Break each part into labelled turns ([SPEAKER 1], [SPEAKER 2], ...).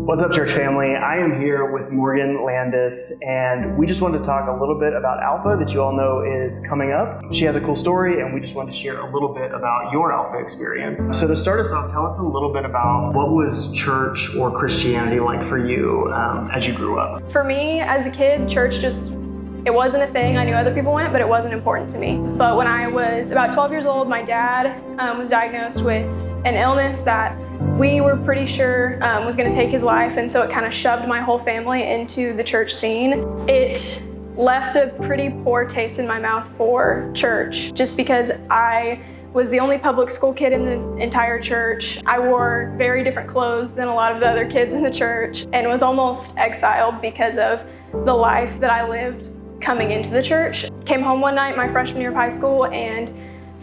[SPEAKER 1] What's up, church family? I am here with Morgan Landis, and we just wanted to talk a little bit about Alpha that you all know is coming up. She has a cool story, and we just wanted to share a little bit about your Alpha experience. So to start us off, tell us a little bit about what was church or Christianity like for you as you grew up?
[SPEAKER 2] For me, as a kid, church it wasn't a thing. I knew other people went, but it wasn't important to me. But when I was about 12 years old, my dad was diagnosed with an illness that we were pretty sure was going to take his life, and so it kind of shoved my whole family into the church scene. It left a pretty poor taste in my mouth for church, just because I was the only public school kid in the entire church. I wore very different clothes than a lot of the other kids in the church, and was almost exiled because of the life that I lived coming into the church. Came home one night my freshman year of high school and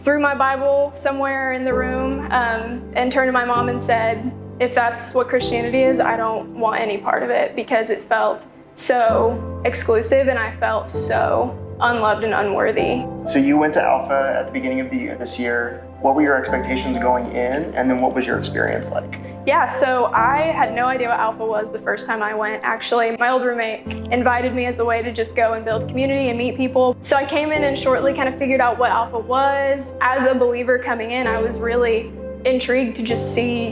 [SPEAKER 2] threw my Bible somewhere in the room and turned to my mom and said, if that's what Christianity is, I don't want any part of it, because it felt so exclusive and I felt so unloved and unworthy.
[SPEAKER 1] So you went to Alpha at the beginning of the year this year. What were your expectations going in, and then what was your experience like?
[SPEAKER 2] Yeah, so I had no idea what Alpha was the first time I went. Actually, my old roommate invited me as a way to just go and build community and meet people. So I came in and shortly kind of figured out what Alpha was. As a believer coming in, I was really intrigued to just see,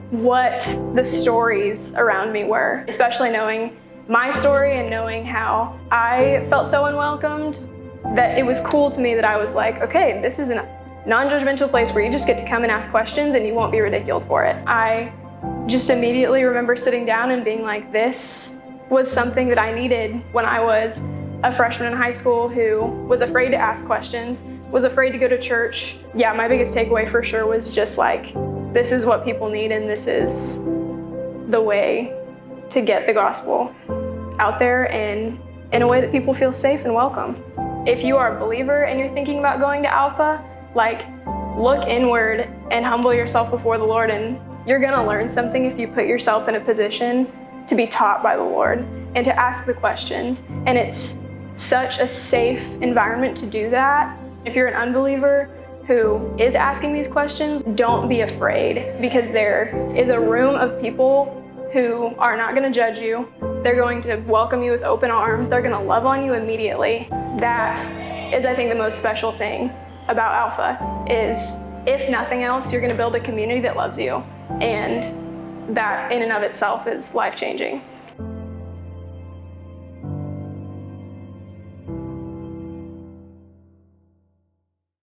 [SPEAKER 2] what the stories around me were, especially knowing my story and knowing how I felt so unwelcomed, that it was cool to me that I was like, okay, this is a non-judgmental place where you just get to come and ask questions and you won't be ridiculed for it. I just immediately remember sitting down and being like, this was something that I needed when I was a freshman in high school who was afraid to ask questions, was afraid to go to church. Yeah, my biggest takeaway for sure was just like, this is what people need, and this is the way to get the gospel out there and in a way that people feel safe and welcome. If you are a believer and you're thinking about going to Alpha, look inward and humble yourself before the Lord, and you're gonna learn something if you put yourself in a position to be taught by the Lord and to ask the questions. And it's such a safe environment to do that. If you're an unbeliever who is asking these questions, don't be afraid, because there is a room of people who are not gonna judge you. They're going to welcome you with open arms. They're gonna love on you immediately. That is, I think, the most special thing about Alpha is, if nothing else, you're gonna build a community that loves you, and that in and of itself is life-changing.